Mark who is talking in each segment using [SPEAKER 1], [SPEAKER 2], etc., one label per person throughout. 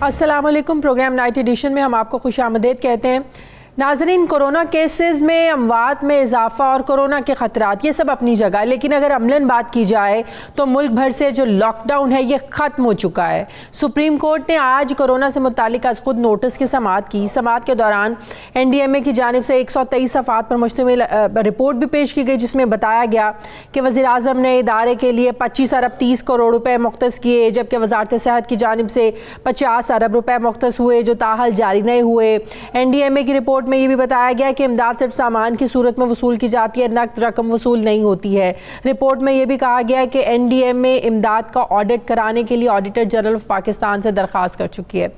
[SPEAKER 1] अस्सलाम वालेकुम। Programme night addition में हम आपको खुशामदीद कहते हैं। नाज़रीन, कोरोना केसेस में अमवात में इजाफा और कोरोना के ख़तरात ये सब अपनी जगह, लेकिन अगर अमलन बात की जाए तो मुल्क भर से जो लॉकडाउन है ये ख़त्म हो चुका है। सुप्रीम कोर्ट ने आज कोरोना से मुतालिक आज खुद नोटिस की समाअत की। समाअत के दौरान NDMA की जानिब से 123 सफ़ात पर मुश्तमिल रिपोर्ट भी पेश की गई, जिसमें बताया गया कि वज़ीर-ए-आज़म ने इदारे के लिए 25 अरब 30 करोड़ रुपये मुख्तस किए, जबकि वज़ारत सेहत की जानिब से 50 अरब रुपये मुख्तस हुए जो ताहल जारी नहीं हुए। NDMA की रिपोर्ट में ये भी बताया गया कि इमदाद सिर्फ सामान की सूरत में वसूल की जाती है, नकद रकम वसूल नहीं होती है। रिपोर्ट में ये भी कहा गया है कि NDMA इमदाद का ऑडिट कराने के लिए ऑडिटर जनरल ऑफ पाकिस्तान से दरख्वास्त कर चुकी है।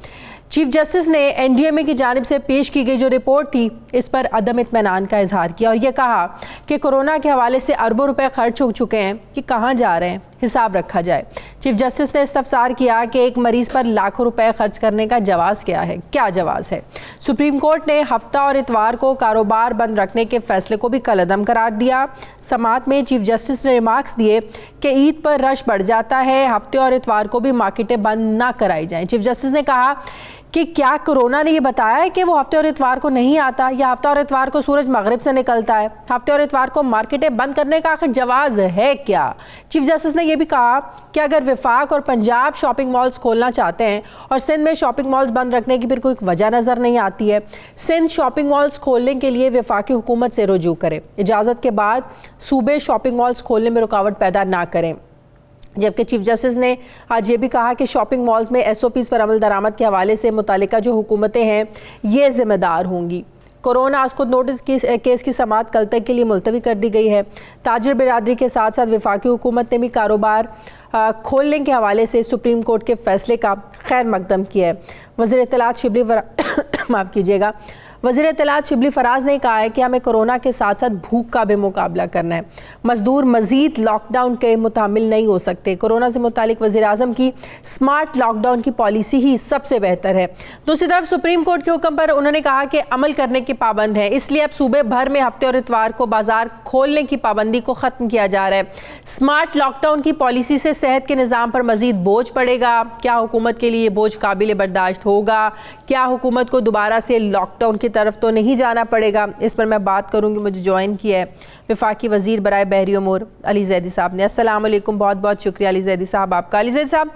[SPEAKER 1] चीफ जस्टिस ने NDMA की जानिब से पेश की गई जो रिपोर्ट थी इस पर अदम इत्मीनान का इजहार किया और यह कहा कि कोरोना के हवाले से अरबों रुपए खर्च हो चुके हैं कि कहाँ जा रहे हैं, हिसाब रखा जाए। चीफ जस्टिस ने इस्तफसार किया कि एक मरीज़ पर लाखों रुपए खर्च करने का जवाज़ क्या है, क्या जवाज़ है। सुप्रीम कोर्ट ने हफ्ता और इतवार को कारोबार बंद रखने के फैसले को भी कलअदम करार दिया। समाअत में चीफ जस्टिस ने रिमार्क्स दिए कि ईद पर रश बढ़ जाता है, हफ्ते और इतवार को भी मार्केटें बंद ना कराई जाएँ। चीफ जस्टिस ने कहा कि क्या कोरोना ने ये बताया है कि वो हफ्ते और इतवार को नहीं आता, या हफ्ता और इतवार को सूरज मगरिब से निकलता है? हफ्ते और इतवार को मार्केटें बंद करने का आखिर जवाज़ है क्या? चीफ जस्टिस ने यह भी कहा कि अगर वफाक और पंजाब शॉपिंग मॉल्स खोलना चाहते हैं और सिंध में शॉपिंग मॉल्स बंद रखने की फिर कोई वजह नज़र नहीं आती है, सिंध शॉपिंग मॉल्स खोलने के लिए वफाकी हुकूमत से रुजू करे, इजाज़त के बाद सूबे शॉपिंग मॉल्स खोलने में रुकावट पैदा ना करें। जबकि चीफ जस्टिस ने आज ये भी कहा कि शॉपिंग मॉल्स में SOPs पर अमल दरामद के हवाले से मुतालिका जो हुकूमतें हैं ये ज़िम्मेदार होंगी। कोरोना आज खुद नोटिस केस की समाअत कल तक के लिए मुलतवी कर दी गई है। ताजिर बिरादरी के साथ साथ वफाकी हुकूमत ने भी कारोबार खोलने के हवाले से सुप्रीम कोर्ट के फैसले का खैर मकदम किया है। वज़ीर इत्तलात शिबली माफ़ कीजिएगा, वज़ीर इत्तलात शिबली फराज ने कहा है कि हमें कोरोना के साथ साथ भूख का भी मुकाबला करना है। मजदूर मज़ीद लॉकडाउन के मुतामिल नहीं हो सकते। कोरोना से मुतालिक वज़ीर-ए-आज़म की स्मार्ट लॉकडाउन की पॉलिसी ही सबसे बेहतर है। दूसरी तरफ सुप्रीम कोर्ट के हुक्म पर उन्होंने कहा कि अमल करने के पाबंद है, इसलिए अब सूबे भर में हफ्ते और इतवार को बाजार खोलने की पाबंदी को ख़त्म किया जा रहा है। स्मार्ट लॉकडाउन की पॉलिसी से सेहत के निज़ाम पर मज़ीद बोझ पड़ेगा। क्या हुकूमत के लिए बोझ काबिल बर्दाश्त होगा? क्या हुकूमत को दोबारा से लॉकडाउन की तरफ तो नहीं जाना पड़ेगा? इस पर मैं बात करूंगी। मुझे ज्वाइन किया है वफाकी वज़ीर बराए बहरी उमूर अली ज़ैदी साहब ने। अस्सलाम वालेकुम, बहुत बहुत शुक्रिया अली ज़ैदी साहब आपका। अली ज़ैदी साहब,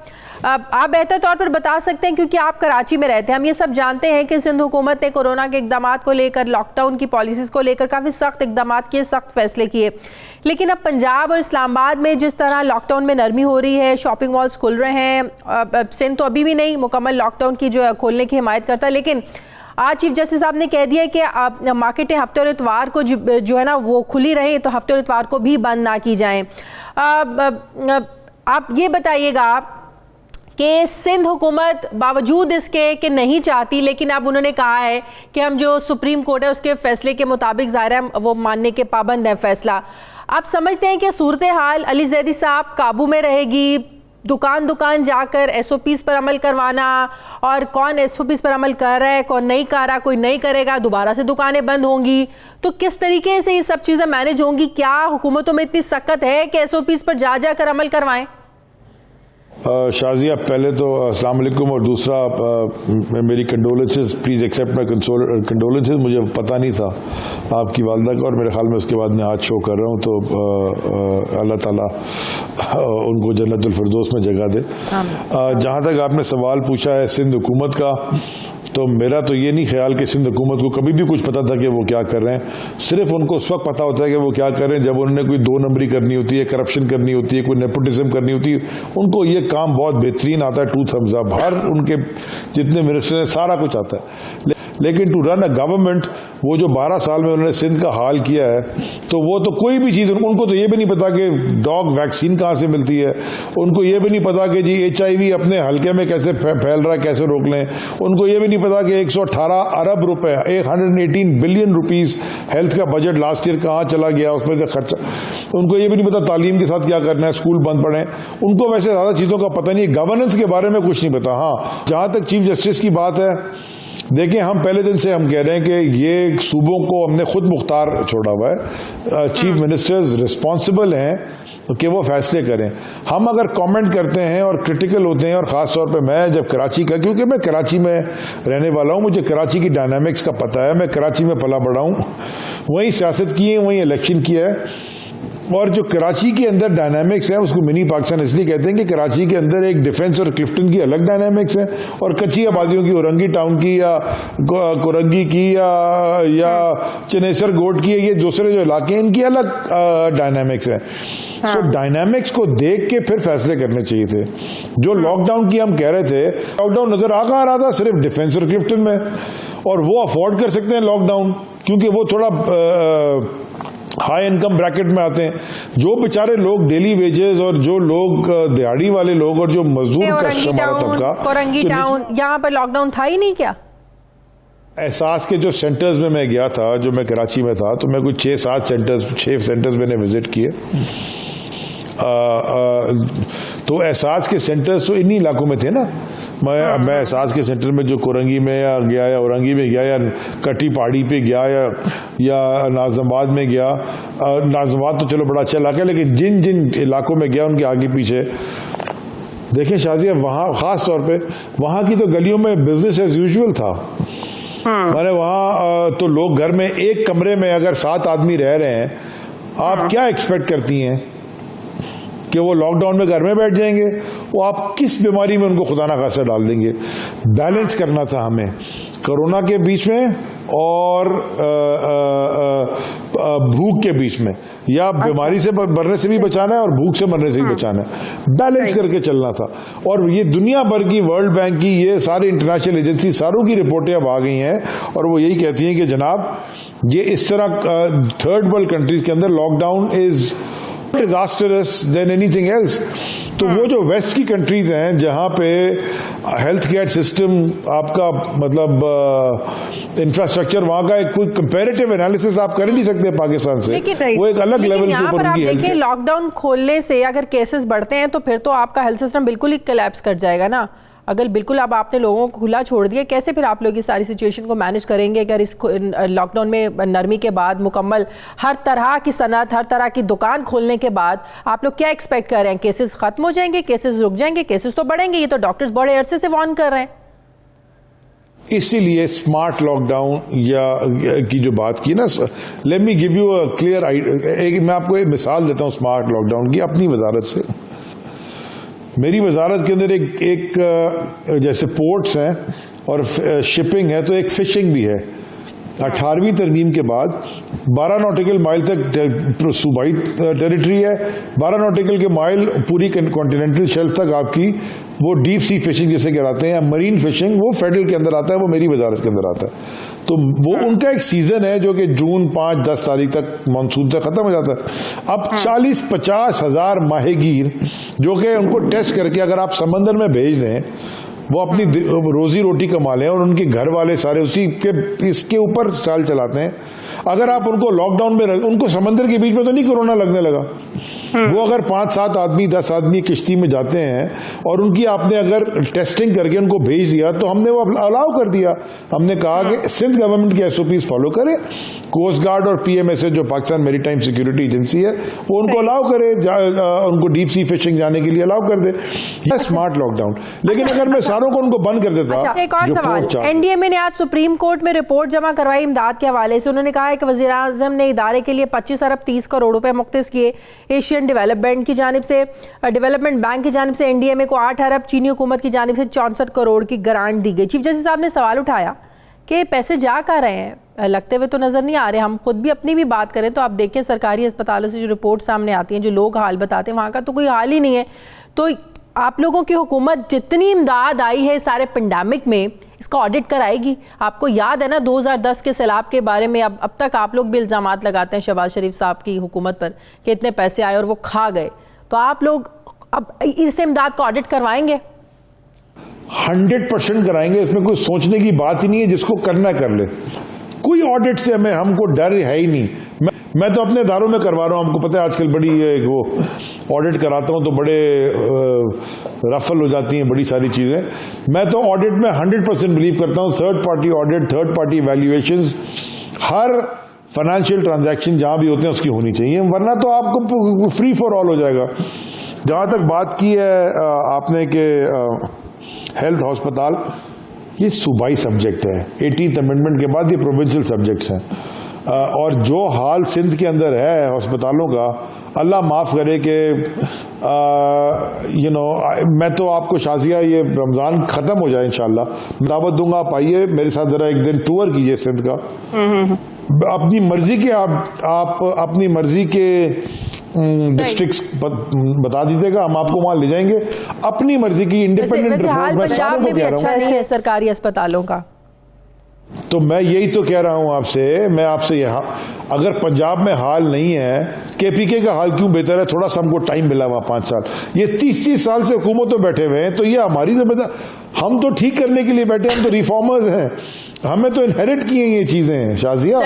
[SPEAKER 1] आप बेहतर तौर पर बता सकते हैं क्योंकि आप कराची में रहते हैं। हम ये सब जानते हैं कि सिंध हुकूमत ने कोरोना के इक़दाम को लेकर, लॉकडाउन की पॉलिसीज़ को लेकर काफ़ी सख्त इक़दाम किए, सख्त फैसले किए, लेकिन अब पंजाब और इस्लामाबाद में जिस तरह लॉकडाउन में नरमी हो रही है, शॉपिंग मॉल्स खुल रहे हैं, सिंध तो अभी भी नहीं मुकम्मल लॉकडाउन की जो खोलने की हिमायत करता है, लेकिन आज चीफ जस्टिस साहब ने कह दिया कि मार्केटें हफ्ते और इतवार को जो है ना वो खुली रहे, तो हफ्ते और इतवार को भी बंद ना की जाएं। आप ये बताइएगा कि सिंध हुकूमत बावजूद इसके कि नहीं चाहती, लेकिन अब उन्होंने कहा है कि हम जो सुप्रीम कोर्ट है उसके फैसले के मुताबिक ज़ाहिर है वो मानने के पाबंद है फैसला। आप समझते हैं कि सूरत हाल अली ज़ैदी साहब काबू में रहेगी? दुकान दुकान जाकर SOPs पर अमल करवाना, और कौन SOPs पर अमल कर रहा है, कौन नहीं कर रहा, कोई नहीं करेगा, दोबारा से दुकानें बंद होंगी, तो किस तरीके से ये सब चीज़ें मैनेज होंगी? क्या हुकूमतों में इतनी सख्त है कि SOPs पर जा जाकर अमल करवाएं?
[SPEAKER 2] शाजिया, पहले तो अस्सलाम वालेकुम, और दूसरा मेरी condolences, please accept my condolences. मुझे पता नहीं था आपकी वालदा का, और मेरे ख्याल में उसके बाद मैं आज शो कर रहा हूँ, तो अल्लाह ताला उनको जन्नतुल फिरदौस में जगह दे। जहाँ तक आपने सवाल पूछा है सिंध हुकूमत का, तो मेरा तो ये नहीं ख्याल कि सिंध हुकूमत को कभी भी कुछ पता था कि वो क्या कर रहे हैं। सिर्फ उनको उस वक्त पता होता है कि वो क्या कर रहे हैं जब उन्होंने कोई दो नंबरी करनी होती है, करप्शन करनी होती है, कोई नेपोटिज्म करनी होती है। उनको ये काम बहुत बेहतरीन आता है, टू थम्स अप। हर उनके जितने मिनिस्टर हैं सारा कुछ आता है, लेकिन टू रन अ गवर्नमेंट, वो जो 12 साल में उन्होंने सिंध का हाल किया है, तो वो तो कोई भी चीज़, उनको तो ये भी नहीं पता कि डॉग वैक्सीन कहाँ से मिलती है, उनको ये भी नहीं पता कि जी HIV अपने हल्के में कैसे फैल रहा है, कैसे रोक लें, उनको ये भी नहीं पता कि 118 अरब रुपए 118 बिलियन रुपीस हेल्थ का बजट लास्ट ईयर कहाँ चला गया, उसमें का खर्चा, उनको ये भी नहीं पता तालीम के साथ क्या करना है, स्कूल बंद पड़े, उनको वैसे ज़्यादा चीज़ों का पता नहीं, गवर्नेंस के बारे में कुछ नहीं पता। हाँ, जहाँ तक चीफ जस्टिस की बात है, देखिए, हम पहले दिन से हम कह रहे हैं कि ये सूबों को हमने खुद मुख्तार छोड़ा हुआ है। चीफ मिनिस्टर्स रिस्पॉन्सिबल हैं कि वो फैसले करें। हम अगर कमेंट करते हैं और क्रिटिकल होते हैं, और ख़ास तौर पे मैं जब कराची का, क्योंकि मैं कराची में रहने वाला हूँ, मुझे कराची की डायनामिक्स का पता है, मैं कराची में पला बड़ा हूँ, वहीं सियासत की है, वहीं इलेक्शन किया है। और जो कराची के अंदर डायनामिक्स है उसको मिनी पाकिस्तान इसलिए कहते हैं कि कराची के अंदर एक डिफेंस और क्लिफ्टन की अलग डायनामिक्स है, और कच्ची आबादियों की, औरंगी टाउन की या कोरंगी की या चनेसर गोट की, ये दूसरे जो इलाके हैं इनकी अलग डायनामिक्स है। सो डायनामिक्स को देख के फिर फैसले करने चाहिए थे। जो लॉकडाउन की हम कह रहे थे, लॉकडाउन नजर आ कहाँ रहा था? सिर्फ डिफेंस और क्लिफ्टन में, और वो अफोर्ड कर सकते हैं लॉकडाउन, क्योंकि वो थोड़ा हाई इनकम ब्रैकेट में आते हैं। जो बेचारे लोग डेली वेजेस और जो लोग दिहाड़ी वाले लोग और जो मजदूर का तबका,
[SPEAKER 1] कोरंगी टाउन, यहाँ पर लॉकडाउन था ही नहीं क्या?
[SPEAKER 2] एहसास के जो सेंटर्स में मैं गया था, जो मैं कराची में था, तो मैं कुछ 6 सेंटर्स मैंने विजिट किए। तो एहसास के सेंटर्स तो इन्हीं इलाकों में थे ना। मैं एहसास के सेंटर में जो कोरंगी में गया या औरंगी में गया या कटी पहाड़ी पे गया या नाज़माबाद में गया। नाज़माबाद तो चलो बड़ा अच्छा इलाका है, लेकिन जिन जिन इलाकों में गया उनके आगे पीछे देखें शाजिया, वहाँ ख़ास तौर पे वहाँ की तो गलियों में बिजनेस एज यूजुअल था। मैंने वहाँ तो लोग घर में एक कमरे में अगर 7 आदमी रह रहे हैं, आप क्या एक्सपेक्ट करती हैं कि वो लॉकडाउन में घर में बैठ जाएंगे? वो आप किस बीमारी में उनको खुदा ना खासा डाल देंगे? बैलेंस करना था हमें कोरोना के बीच में और भूख के बीच में, या बीमारी से मरने से भी बचाना है और भूख से मरने से भी बचाना है। बैलेंस करके चलना था। और ये दुनिया भर की, वर्ल्ड बैंक की, ये सारी इंटरनेशनल एजेंसी, सारों की रिपोर्टें अब आ गई हैं और वो यही कहती हैं कि जनाब ये इस तरह थर्ड वर्ल्ड कंट्रीज के अंदर lockdown is disastrous than anything else. तो वो जो वेस्ट की कंट्रीज हैं जहां पे हेल्थ केयर सिस्टम आपका मतलब इंफ्रास्ट्रक्चर, वहां का कोई कंपैरेटिव एनालिसिस आप कर ही नहीं सकते पाकिस्तान से। वो एक अलग लेवल के ऊपर उनकी हेल्थ केयर।
[SPEAKER 1] लॉकडाउन खोलने से अगर केसेस बढ़ते हैं तो फिर तो आपका हेल्थ सिस्टम बिल्कुल ही कोलैप्स कर जाएगा ना। अगर बिल्कुल अब आपने लोगों को खुला छोड़ दिया, कैसे फिर आप लोग इस सारी सिचुएशन को मैनेज करेंगे? अगर इस लॉकडाउन में नरमी के बाद मुकम्मल हर तरह की सनत, हर तरह की दुकान खोलने के बाद आप लोग क्या एक्सपेक्ट कर रहे हैं? केसेस खत्म हो जाएंगे, केसेस रुक जाएंगे? केसेस तो बढ़ेंगे, ये तो डॉक्टर्स बड़े अरसे से वार्न कर रहे हैं।
[SPEAKER 2] इसीलिए स्मार्ट लॉकडाउन या की जो बात की ना, let me give you a clear idea. मैं आपको एक मिसाल देता हूँ स्मार्ट लॉकडाउन की अपनी वजारत से। मेरी वजारत के अंदर एक जैसे पोर्ट्स हैं और शिपिंग है, तो एक फिशिंग भी है। 18वीं तरमीम के बाद 12 नॉटिकल माइल तक सूबाई टेरिटरी है, 12 नॉटिकल के माइल पूरी कॉन्टिनेंटल शेल्फ तक आपकी वो डीप सी फिशिंग जिसे कहते हैं, मरीन फिशिंग, वो फेडरल के अंदर आता है, वो मेरी वजारत के अंदर आता है। तो वो उनका एक सीजन है जो कि जून 5-10 तारीख तक मानसून तक खत्म हो जाता है। अब 40-50 हज़ार माहीगीर जो कि उनको टेस्ट करके अगर आप समंदर में भेज दें, वो अपनी रोजी रोटी कमा लें और उनके घर वाले सारे उसी के इसके ऊपर चाल चलाते हैं। अगर आप उनको लॉकडाउन में, उनको समंदर के बीच में तो नहीं कोरोना लगने लगा। वो अगर 5-7 आदमी 10 आदमी किश्ती में जाते हैं और उनकी आपने अगर टेस्टिंग करके उनको भेज दिया, तो हमने वो अलाउ कर दिया। हमने कहा कि सिंध गवर्नमेंट की SOPs फॉलो करे, कोस्ट गार्ड और PMSA जो पाकिस्तान मैरीटाइम सिक्योरिटी एजेंसी है, वो उनको अलाउ करे, उनको डीप सी फिशिंग जाने के लिए अलाउ कर दे। यह स्मार्ट लॉकडाउन। लेकिन अगर मैं सारों को उनको बंद कर देता।
[SPEAKER 1] अच्छा, एक और सवाल। NDMA ने आज सुप्रीम कोर्ट में रिपोर्ट जमा करवाई इमदाद के हवाले से। उन्होंने कहा है कि वज़ीर आज़म ने इदारे के लिए 25 अरब 30 करोड़ रुपए मुख्तस किए। एशियन डेवलपमेंट की जानिब से, डेवलपमेंट बैंक की जानिब से NDMA को 8 अरब, चीनी हुकूमत की जानिब से 64 करोड़ की ग्रांट दी गई। चीफ जस्टिस साहब ने सवाल उठाया कि पैसे जा कर रहे हैं, लगते हुए तो नज़र नहीं आ रहे। हम खुद भी अपनी भी बात करें तो आप देखें सरकारी अस्पतालों से जो रिपोर्ट सामने आती हैं, जो लोग हाल बताते हैं, वहाँ का तो कोई हाल ही नहीं है। तो आप लोगों की हुकूमत जितनी इमदाद आई है सारे पेंडेमिक में, इसका ऑडिट कराएगी? आपको याद है ना 2010 के सैलाब के बारे में, अब तक आप लोग भी इल्ज़ामात लगाते हैं शहबाज शरीफ साहब की हुकूमत पर कि इतने पैसे आए और वो खा गए। तो आप लोग अब इस इमदाद का ऑडिट करवाएंगे?
[SPEAKER 2] 100% कराएंगे, इसमें कोई सोचने की बात ही नहीं है। जिसको करना कर ले, कोई ऑडिट से हमको डर है ही नहीं। मैं तो अपने इदारों में करवा रहा हूँ, आपको पता है आजकल बड़ी वो ऑडिट कराता हूँ तो बड़े रफल हो जाती हैं बड़ी सारी चीज़ें। मैं तो ऑडिट में 100% बिलीव करता हूँ। Third party audit, third party valuations हर फाइनेंशियल ट्रांजैक्शन जहाँ भी होते हैं उसकी होनी चाहिए, वरना तो आपको फ्री फॉर ऑल हो जाएगा। जहाँ तक बात की है आपने कि हेल्थ हॉस्पिटल, ये सूबाई सब्जेक्ट है। 18th अमेंडमेंट के बाद ये प्रोविंशियल सब्जेक्ट्स हैं, और जो हाल सिंध के अंदर है अस्पतालों का, अल्लाह माफ़ करे कि मैं तो आपको शाजिया ये रमज़ान ख़त्म हो जाए इंशाल्लाह दावत दूंगा, आप आइए मेरे साथ ज़रा एक दिन टूर कीजिए सिंध का। अपनी मर्जी के आप अपनी मर्जी के डिस्ट्रिक्ट्स बता दीजिएगा, हम आपको वहां ले जाएंगे। अपनी मर्जी की इंडिपेंडेंट।
[SPEAKER 1] हाल पंजाब में भी अच्छा नहीं है सरकारी अस्पतालों का,
[SPEAKER 2] तो मैं यही तो कह रहा हूं आपसे। मैं आपसे यहाँ, अगर पंजाब में हाल नहीं है, केपीके का हाल क्यों बेहतर है? थोड़ा सा हमको टाइम मिला वहां 5 साल, ये 30 साल से हुकूमत में बैठे हुए हैं, तो ये हमारी जिम्मेदारी, हम तो ठीक करने के लिए बैठे, हम तो रिफॉर्मर्स हैं, हमें तो इनहेरिट किए ये चीजें। शाजिया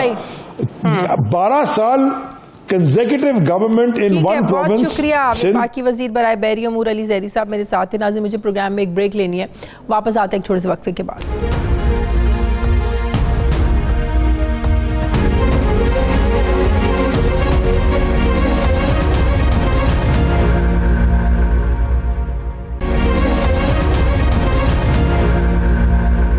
[SPEAKER 2] 12 साल consecutive government in one province.
[SPEAKER 1] बहुत शुक्रिया वफाकी वजीर बराए बहरी उमूर अली ज़ैदी साहब मेरे साथ थे। नाज़रीन, मुझे प्रोग्राम में एक ब्रेक लेनी है, वापस आते हैं एक छोटे से वक्फे के बाद।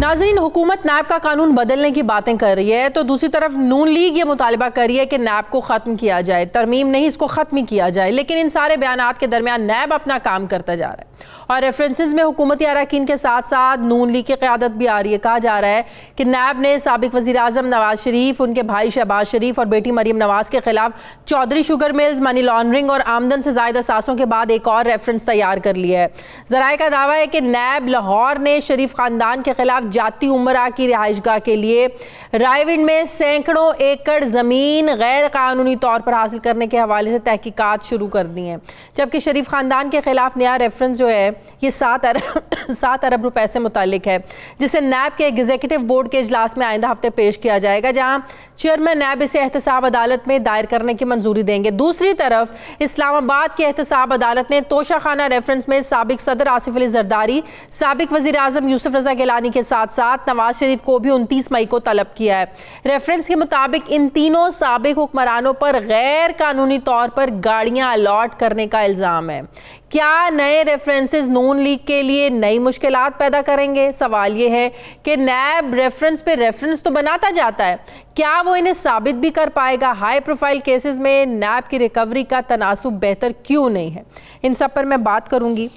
[SPEAKER 1] नाज़रीन, हुकूमत नैब का कानून बदलने की बातें कर रही है, तो दूसरी तरफ नून लीग ये मुतालबा कर रही है कि नैब को ख़त्म किया जाए, तरमीम नहीं इसको ख़त्म किया जाए। लेकिन इन सारे बयानात के दरमियान नैब अपना काम करता जा रहा है और रेफरेंसेस में हुकूमती अरकान के साथ साथ नून लीग की क़यादत भी आ रही है। कहा जा रहा है कि नैब ने साबिक वज़ीर आज़म नवाज शरीफ, उनके भाई शहबाज शरीफ और बेटी मरीम नवाज के खिलाफ Chaudhry sugar mills, money laundering और आमदन से ज़ायद असासों के बाद एक और रेफरेंस तैयार कर लिया है। ज़राए का दावा है कि नैब लाहौर ने शरीफ ख़ानदान के खिलाफ जाती उमरा की रिहाइशगाह के लिए रायविंड में सैकड़ों एकड़ ज़मीन गैर कानूनी तौर पर हासिल करने के हवाले से तहकीकात शुरू कर दी हैं, जबकि शरीफ ख़ानदान के खिलाफ नया रेफरेंस जो है ये 7 अरब रुपए से मुतालिक है, जिसे नैब के एग्जीक्यूटिव बोर्ड के इजलास में आइंदा हफ्ते पेश किया जाएगा, जहां चेयरमैन नैब इसे एहतसाब अदालत में दायर करने की मंजूरी देंगे। दूसरी तरफ इस्लामाबाद की एहतसाब अदालत ने तोशाखाना रेफरेंस में साबिक सदर आसिफ अली जरदारी, साबिक वजीर आजम यूसुफ रजा गिलानी के साथ साथ नवाज शरीफ को भी 29 मई को तलब किया है। रेफरेंस के मुताबिक इन तीनों साबिक हुक्मरानों पर गैर कानूनी तौर पर गाड़ियां अलॉट करने का इल्जाम है। क्या नए रेफरेंसेस नून लीग के लिए नई मुश्किलात पैदा करेंगे? सवाल यह है कि नैब रेफरेंस पे रेफरेंस तो बनाता जाता है, क्या वो इन्हें साबित भी कर पाएगा? हाई प्रोफाइल केसेस में नैब की रिकवरी का तनासुब बेहतर क्यों नहीं है? इन सब पर मैं बात करूंगी।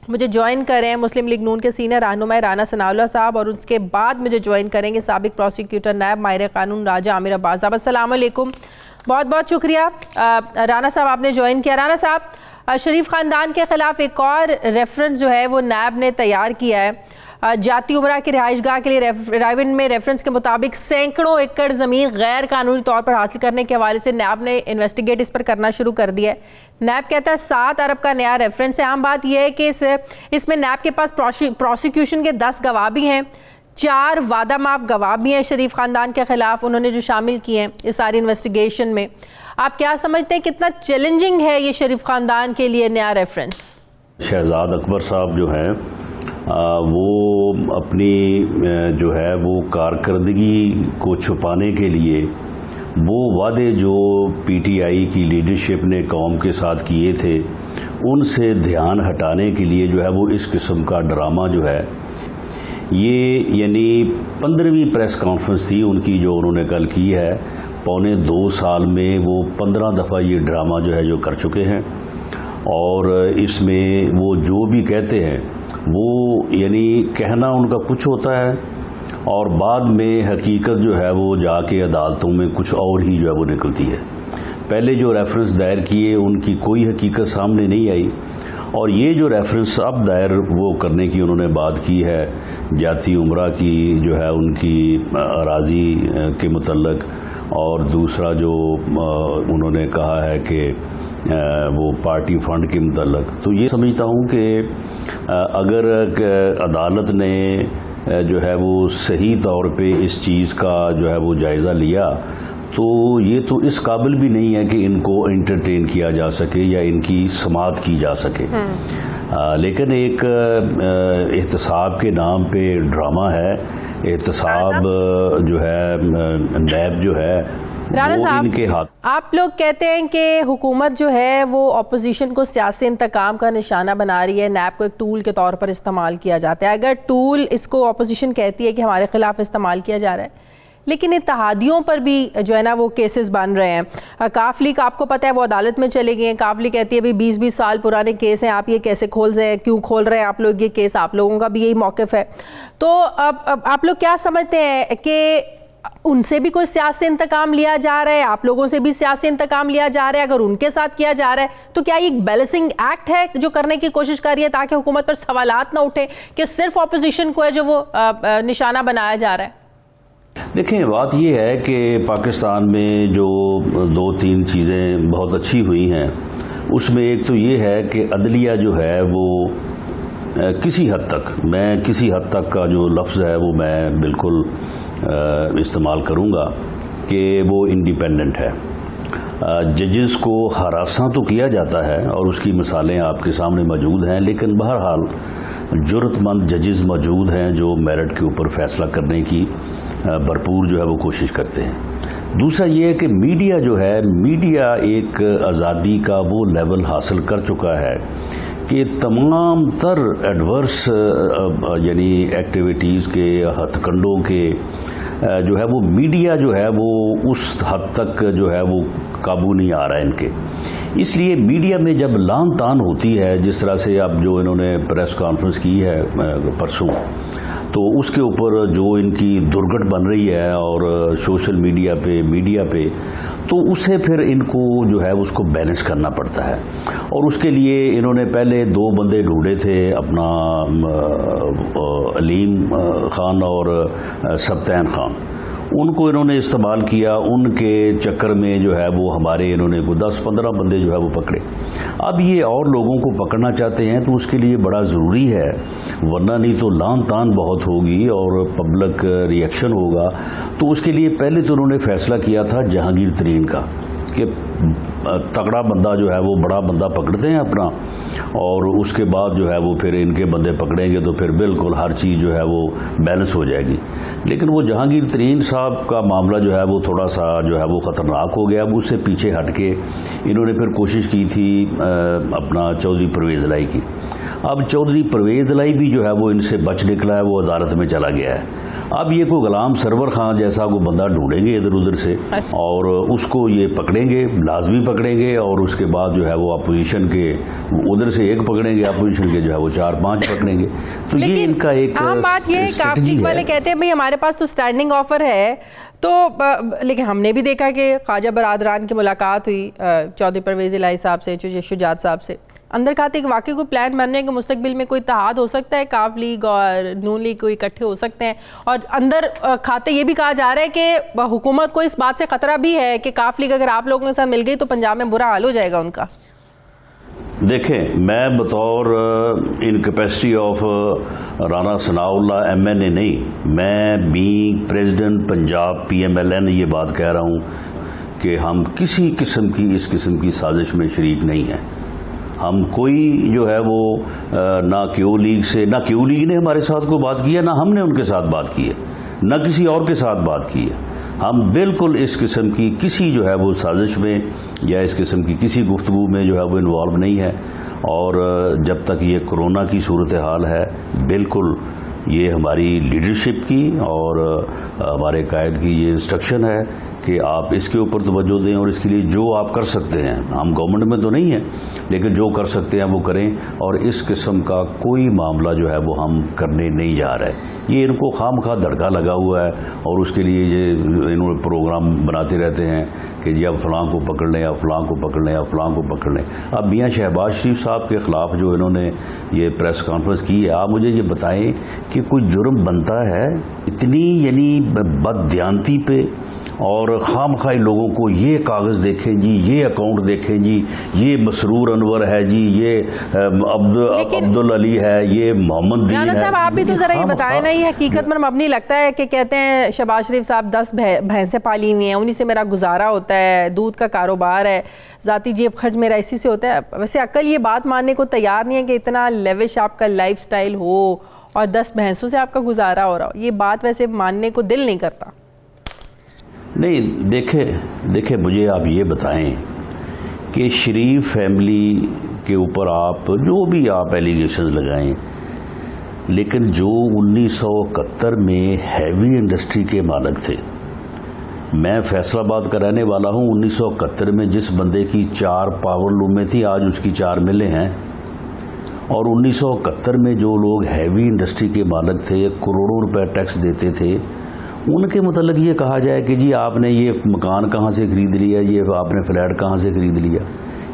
[SPEAKER 1] मुझे ज्वाइन करें मुस्लिम लीग नून के सीनियर रहनुमा राना सनाउल्लाह साहब, और उसके बाद मुझे ज्वाइन करेंगे साबिक प्रोसिक्यूटर नैब माहिर कानून राजा आमिर अब्बास साहब। अस्सलाम वालेकुम, बहुत बहुत शुक्रिया राना साहब आपने ज्वाइन किया। राना साहब, शरीफ ख़ानदान के ख़िलाफ़ एक और रेफरेंस जो है वो नैब ने तैयार किया है। जाती उमरा की रिहाइशगाह के लिए रायविंड में रेफरेंस के मुताबिक सैकड़ों एकड़ ज़मीन गैर कानूनी तौर पर हासिल करने के हवाले से नैब ने इन्वेस्टिगेट इस पर करना शुरू कर दिया है। नैब कहता है 7 अरब का नया रेफरेंस है। आम बात यह है कि इसमें नैब के पास प्रोसिक्यूशन के 10 गवाह भी हैं, 4 वादा माफ गवाह भी हैं शरीफ ख़ानदान के ख़िलाफ़, उन्होंने जो शामिल किए हैं इस सारी इन्वेस्टिगेशन में। आप क्या समझते हैं कितना चैलेंजिंग है ये शरीफ ख़ानदान के लिए नया रेफरेंस?
[SPEAKER 3] शहजाद अकबर साहब जो हैं वो अपनी जो है वो कारकर्दगी को छुपाने के लिए वो वादे जो पीटीआई की लीडरशिप ने कौम के साथ किए थे उनसे ध्यान हटाने के लिए जो है वो इस किस्म का ड्रामा जो है ये, यानी 15वीं प्रेस कॉन्फ्रेंस थी उनकी जो उन्होंने कल की है। पौने 2 साल में वो 15 दफ़ा ये ड्रामा जो है जो कर चुके हैं, और इसमें वो जो भी कहते हैं वो यानी कहना उनका कुछ होता है और बाद में हकीकत जो है वो जाके अदालतों में कुछ और ही जो है वो निकलती है। पहले जो रेफरेंस दायर किए उनकी कोई हकीकत सामने नहीं आई, और ये जो रेफरेंस अब दायर वो करने की उन्होंने बात की है जाती उमरा की जो है उनकी अराज़ी के मुतल्लक, और दूसरा जो उन्होंने कहा है कि वो पार्टी फंड के मुतल्लक, तो ये समझता हूँ कि अगर अदालत ने जो है वो सही तौर पे इस चीज़ का जो है वो जायज़ा लिया तो ये तो इस काबिल भी नहीं है कि इनको एंटरटेन किया जा सके या इनकी समाअत की जा सके। लेकिन एक एहतसाब के नाम पे ड्रामा है। एहतसाब जो है, नैब जो है,
[SPEAKER 1] राणा साहब,
[SPEAKER 3] इनके हाथ।
[SPEAKER 1] आप लोग कहते हैं कि हुकूमत जो है वो अपोजिशन को सियासी इंतकाम का निशाना बना रही है, नैब को एक टूल के तौर पर इस्तेमाल किया जाता है। अगर टूल इसको अपोजिशन कहती है कि हमारे खिलाफ इस्तेमाल किया जा रहा है, लेकिन इत्तेहादियों पर भी जो है ना वो केसेस बन रहे हैं। काफ लीग आपको पता है वो अदालत में चले गए हैं। काफ लीग कहती है भाई 20-20 साल पुराने केस हैं, आप ये कैसे खोल रहे हैं, क्यों खोल रहे हैं आप लोग ये केस, आप लोगों का भी यही मौक़िफ़ है। तो अब आप लोग क्या समझते हैं कि उनसे भी कोई सियासी इंतकाम लिया जा रहा है, आप लोगों से भी सियासी इंतकाम लिया जा रहा है? अगर उनके साथ किया जा रहा है तो क्या ये एक बैलेंसिंग एक्ट है जो करने की कोशिश कर रही है ताकि हुकूमत पर सवालात ना उठे कि सिर्फ अपोजिशन को है जो वो निशाना बनाया जा रहा है?
[SPEAKER 3] देखें, बात ये है कि पाकिस्तान में जो 2-3 चीज़ें बहुत अच्छी हुई हैं, उसमें एक तो ये है कि अदलिया जो है वो किसी हद तक, मैं किसी हद तक का जो लफ्ज़ है वो मैं बिल्कुल इस्तेमाल करूँगा कि वो इंडिपेंडेंट है। जजेस को हरासा तो किया जाता है और उसकी मिसालें आपके सामने मौजूद हैं, लेकिन बहरहाल जुर्रतमंद जजेस मौजूद हैं जो मेरिट के ऊपर फैसला करने की भरपूर जो है वो कोशिश करते हैं। दूसरा ये है कि मीडिया जो है, मीडिया एक आज़ादी का वो लेवल हासिल कर चुका है कि तमाम तर एडवर्स यानी एक्टिविटीज़ के, हथकंडों के जो है वो मीडिया जो है वो उस हद तक जो है वो काबू नहीं आ रहा है इनके। इसलिए मीडिया में जब लान तान होती है, जिस तरह से अब जो इन्होंने प्रेस कॉन्फ्रेंस की है परसों, तो उसके ऊपर जो इनकी दुर्गट बन रही है और सोशल मीडिया पे, तो उसे फिर इनको जो है उसको बैलेंस करना पड़ता है। और उसके लिए इन्होंने पहले 2 बंदे ढूंढे थे, अपना अलीम खान और सब्तैन खान, उनको इन्होंने इस्तेमाल किया। उनके चक्कर में जो है वो हमारे इन्होंने को 10-15 बंदे जो है वो पकड़े। अब ये और लोगों को पकड़ना चाहते हैं तो उसके लिए बड़ा ज़रूरी है, वरना नहीं तो लान तान बहुत होगी और पब्लिक रिएक्शन होगा। तो उसके लिए पहले तो उन्होंने फ़ैसला किया था जहांगीर तरीन का कि तगड़ा बंदा जो है वो बड़ा बंदा पकड़ते हैं अपना, और उसके बाद जो है वो फिर इनके बंदे पकड़ेंगे तो फिर बिल्कुल हर चीज़ जो है वो बैलेंस हो जाएगी। लेकिन वो जहांगीर तरीन साहब का मामला जो है वो थोड़ा सा जो है वो ख़तरनाक हो गया। अब उससे पीछे हट के इन्होंने फिर कोशिश की थी अपना चौधरी परवेज़ इलाही की। अब चौधरी परवेज़ इलाही भी जो है वो इनसे बच निकला है, वो अदालत में चला गया है। अब ये कोई गुलाम सरवर खान जैसा कोई बंदा ढूंढेंगे इधर उधर से और उसको ये पकड़ेंगे, लाजमी पकड़ेंगे, और उसके बाद जो है वो अपोजिशन के उधर से एक पकड़ेंगे, अपोजिशन के जो है वो 4-5 पकड़ेंगे। तो ये इनका एक
[SPEAKER 1] आम बात ये काफ लीग वाले कहते हैं भाई हमारे पास तो स्टैंडिंग ऑफर है, तो लेकिन हमने भी देखा कि ख्वाजा बरादरान की मुलाकात हुई चौधरी परवेज़ इलाही साहब से, शुजात साहब से। अंदर खाते कि वाकई कोई प्लान बनने के मुस्तकबिल में कोई इत्तेहाद हो सकता है, काफ लीग और नून लीग को इकट्ठे हो सकते हैं। और अंदर खाते ये भी कहा जा रहा है कि हुकूमत को इस बात से ख़तरा भी है कि काफ लीग अगर आप लोगों के साथ मिल गई तो पंजाब में बुरा हाल हो जाएगा उनका।
[SPEAKER 3] देखें, मैं बतौर in capacity of Rana Sanaullah MNA नहीं, मैं बीइंग प्रेसिडेंट पंजाब PMLN ये बात कह रहा हूँ कि हम किसी किस्म की इस किस्म की साजिश में शरीक नहीं हैं। हम कोई जो है वो ना क्यू लीग से, ना क्यू लीग ने हमारे साथ कोई बात की है, ना हमने उनके साथ बात की है, ना किसी और के साथ बात की है। हम बिल्कुल इस किस्म की किसी जो है वो साजिश में या इस किस्म की किसी गुफ्तगू में जो है वो इन्वॉल्व नहीं है। और जब तक ये कोरोना की सूरत हाल है, बिल्कुल ये हमारी लीडरशिप की और हमारे कायद की ये इंस्ट्रक्शन है कि आप इसके ऊपर तवज्जो दें और इसके लिए जो आप कर सकते हैं, हम गवर्नमेंट में तो नहीं हैं, लेकिन जो कर सकते हैं वो करें। और इस किस्म का कोई मामला जो है वो हम करने नहीं जा रहे। ये इनको खामखा धड़का लगा हुआ है और उसके लिए ये इन्होंने प्रोग्राम बनाते रहते हैं कि जी अब फ़लाँ को पकड़ लें, अब फ़लाँ को पकड़ लें, अब फ़लाँ को पकड़ लें। अब मियाँ शहबाज शरीफ साहब के ख़िलाफ़ जो इन्होंने ये प्रेस कॉन्फ्रेंस की है, आप मुझे ये बताएं कि कोई जुर्म बनता है इतनी यानी बददियानती पे और खामखाई लोगों को ये कागज़ देखें जी, ये अकाउंट देखें जी, ये मसरूर अनवर है जी, ये अब्दुल अली है, ये मोहम्मद दीन है।
[SPEAKER 1] साहब आप भी तो ज़रा ये बताएं ना, ये हकीकत में मबनी लगता है कि कहते हैं शहबाज शरीफ साहब 10 भैंसें पाली हुई हैं, उन्हीं से मेरा गुजारा होता है, दूध का कारोबार है, ज़ाती जेब खर्च मेरा इसी से होता है। वैसे अक्ल ये बात मानने को तैयार नहीं है कि इतना लेविश आपका लाइफस्टाइल हो और 10 भैंसों से आपका गुजारा हो रहा हो। ये बात वैसे मानने को दिल नहीं करता।
[SPEAKER 3] नहीं, देखे मुझे आप ये बताएं कि शरीफ फैमिली के ऊपर आप जो भी आप एलिगेशंस लगाएं, लेकिन जो 1971 में हैवी इंडस्ट्री के मालिक थे, मैं फैसलाबाद का रहने वाला हूं, 1971 में जिस बंदे की 4 पावर लूमें थी आज उसकी 4 मिलें हैं, और 1971 में जो लोग हैवी इंडस्ट्री के मालिक थे, करोड़ों रुपए टैक्स देते थे, उनके मतलब ये कहा जाए कि जी आपने ये मकान कहाँ से खरीद लिया, ये आपने फ्लैट कहाँ से खरीद लिया,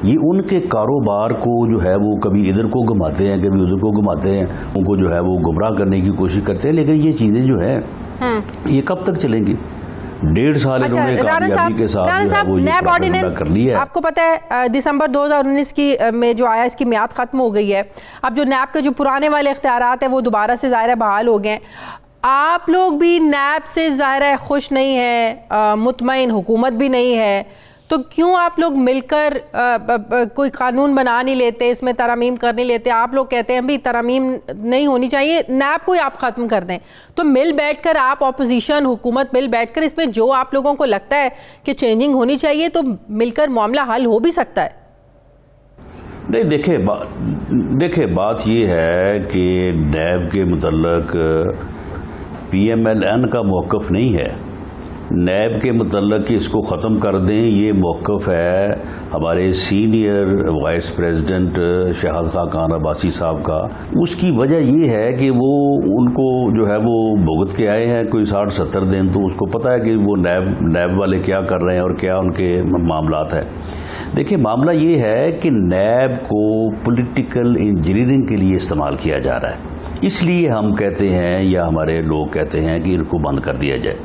[SPEAKER 3] ये उनके कारोबार को जो है वो कभी इधर को घुमाते हैं, कभी उधर को घुमाते हैं, उनको जो है वो गुमराह करने की कोशिश करते हैं। लेकिन ये चीज़ें जो है ये कब तक चलेंगी? 1.5 साल इन्होंने कामयाबी के साथ जो है वो ये प्रोपेगेंडा कर लिया है।
[SPEAKER 1] आपको पता है दिसंबर 2019 की में जो आया, इसकी मियाद खत्म हो गई है। अब जो नैब के जो पुराने वाले इख्तियारात है वो दोबारा से ज़ाहिर है बहाल हो गए। आप लोग भी नैब से ज़ाहिर है खुश नहीं है, मुतमईन हुकूमत भी नहीं है, तो क्यों आप लोग मिलकर कोई कानून बना नहीं लेते, इसमें तरमीम कर नहीं लेते? आप लोग कहते हैं भी तरमीम नहीं होनी चाहिए, नैब को ही आप ख़त्म कर दें। तो मिल बैठकर आप ऑपोजिशन हुकूमत मिल बैठकर इसमें जो आप लोगों को लगता है कि चेंजिंग होनी चाहिए तो मिलकर मामला हल हो भी सकता है।
[SPEAKER 3] नहीं, देखे बात ये है कि नैब के मुतल्लक PMLN का मौक़िफ़ नहीं है, नैब के मतलब कि इसको ख़त्म कर दें, ये मौक़िफ़ है हमारे senior vice president Shahad Khan Abbasi साहब का। उसकी वजह ये है कि वो उनको जो है वो भुगत के आए हैं कोई 60-70 दिन, तो उसको पता है कि वो नैब वाले क्या कर रहे हैं और क्या उनके मामलात है। देखिए, मामला ये है कि नैब को पॉलिटिकल इंजीनियरिंग के लिए इस्तेमाल किया जा रहा है, इसलिए हम कहते हैं या हमारे लोग कहते हैं कि इनको बंद कर दिया जाए।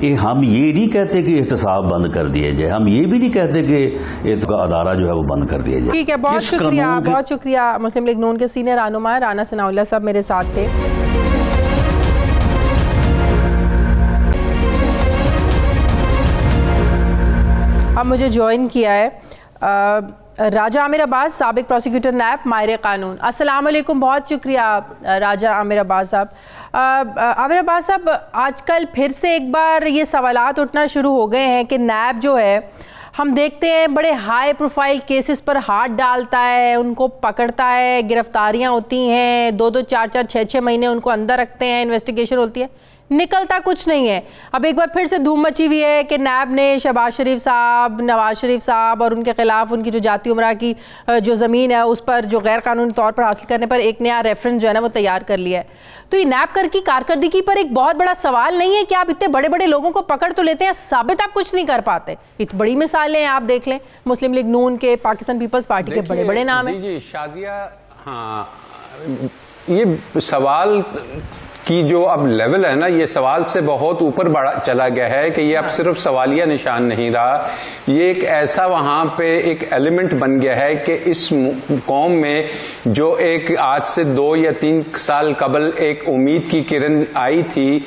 [SPEAKER 3] कि हम ये नहीं कहते कि एहतसाब बंद कर दिया जाए, हम ये भी नहीं कहते कि इसका अदारा जो है वो बंद कर दिया जाए।
[SPEAKER 1] ठीक है, बहुत शुक्रिया। मुस्लिम लीग नून के सीनियर रहनुमा राना सनाउल्लाह साहब मेरे साथ थे। अब मुझे ज्वाइन किया है राजा आमिर अब्बास, साबिक प्रोसिक्यूटर नैब, माहिर कानून। अस्सलाम वालेकुम, बहुत शुक्रिया राजा आमिर अब्बास साहब। आमिर अब्बास साहब, आजकल फिर से एक बार ये सवालात उठना शुरू हो गए हैं कि नैब जो है, हम देखते हैं बड़े हाई प्रोफाइल केसेस पर हाथ डालता है, उनको पकड़ता है, गिरफ्तारियां होती हैं, 2-2, 4-4, 6-6 महीने उनको अंदर रखते हैं, इन्वेस्टिगेशन होती है, निकलता कुछ नहीं है। अब एक बार फिर से धूम मची हुई है कि नैब ने शहबाज शरीफ साहब, नवाज शरीफ साहब और उनके खिलाफ उनकी जो जाती उमरा की जो ज़मीन है उस पर जो गैर कानूनी तौर पर हासिल करने पर एक नया रेफरेंस जो है ना वो तैयार कर लिया है। तो ये नैब कर की कारकर्दगी पर एक बहुत बड़ा सवाल नहीं है कि आप इतने बड़े बड़े लोगों को पकड़ तो लेते हैं, साबित आप कुछ नहीं कर पाते। इतनी बड़ी मिसालें हैं, आप देख लें मुस्लिम लीग नून के, पाकिस्तान पीपल्स पार्टी के बड़े बड़े नाम हैं।
[SPEAKER 4] जी शाजिया, हाँ, ये सवाल की जो अब लेवल है ना, ये सवाल से बहुत ऊपर बढ़ा चला गया है कि ये अब सिर्फ सवालिया निशान नहीं रहा, ये एक ऐसा वहां पे एक एलिमेंट बन गया है कि इस कौम में जो एक आज से 2 या 3 साल कबल एक उम्मीद की किरण आई थी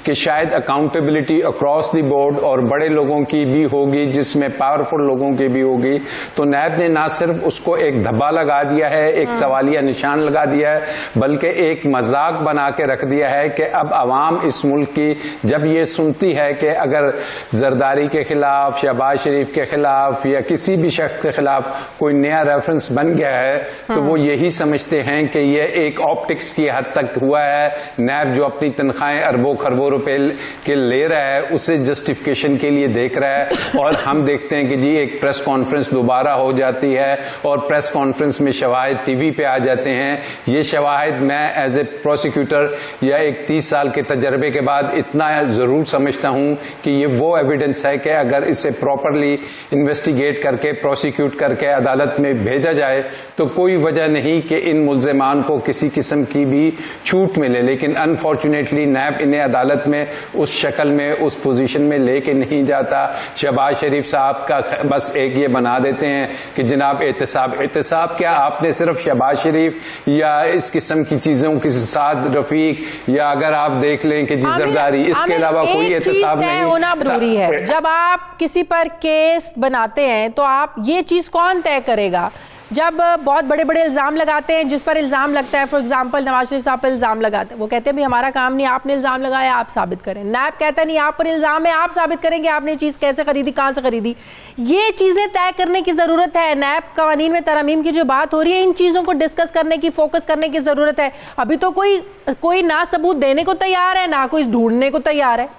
[SPEAKER 4] कि शायद अकाउंटेबिलिटी अक्रॉस द बोर्ड और बड़े लोगों की भी होगी, जिसमें पावरफुल लोगों की भी होगी, तो नैब ने ना सिर्फ उसको एक धब्बा लगा दिया है, एक सवालिया निशान लगा दिया है, बल्कि एक मजाक बना के रख दिया है कि अब अवाम इस मुल्क की जब ये सुनती है कि अगर जरदारी के खिलाफ, शहबाज शरीफ के खिलाफ या किसी भी शख्स के खिलाफ कोई नया रेफरेंस बन गया है, तो वो यही समझते हैं कि ये एक ऑप्टिक्स की हद तक हुआ है। नैब जो अपनी तनख्वाहें अरबों खरबों रुपए के ले रहा है उसे जस्टिफिकेशन के लिए देख रहा है, और हम देखते हैं कि जी एक प्रेस कॉन्फ्रेंस दोबारा हो जाती है और प्रेस कॉन्फ्रेंस में शवाहिद टीवी पे आ जाते हैं। ये शवाहिद मैं एज ए प्रोसिक्यूटर या एक 30 साल के तजर्बे के बाद इतना जरूर समझता हूं कि ये वो एविडेंस है कि अगर इसे प्रॉपरली इन्वेस्टिगेट करके प्रोसिक्यूट करके अदालत में भेजा जाए तो कोई वजह नहीं कि इन मुल्ज़िमान को किसी किस्म की भी छूट मिले। लेकिन अनफॉर्चुनेटली नैब इन्हें अदालत अदालत में उस शक्ल में, उस पोजीशन में लेके नहीं जाता। शहबाज शरीफ साहब का बस एक ये बना देते हैं कि जनाब एहतसाब क्या, आपने सिर्फ शहबाज शरीफ या इस किस्म की चीजों के साथ रफीक, या अगर आप देख लें कि जिजरदारी, इसके अलावा कोई एहतसाब नहीं
[SPEAKER 1] होना जरूरी है। जब आप किसी पर केस बनाते हैं तो आप ये चीज कौन तय करेगा? जब बहुत बड़े बड़े इल्ज़ाम लगाते हैं, जिस पर इल्ज़ाम लगता है, फॉर एग्जांपल नवाज शरीफ साहब पर इल्ज़ाम लगाते हैं, वो कहते हैं भी हमारा काम नहीं, आपने इल्ज़ाम लगाया, आप साबित करें। नैब कहता नहीं, आप पर इल्ज़ाम है, आप साबित करेंगे आपने चीज़ कैसे खरीदी, कहाँ से खरीदी। ये चीज़ें तय करने की ज़रूरत है। नैब कवानीन में तरमीम की जो बात हो रही है, इन चीज़ों को डिस्कस करने की, फोकस करने की ज़रूरत है। अभी तो कोई ना सबूत देने को तैयार है, ना कोई ढूंढने को तैयार है।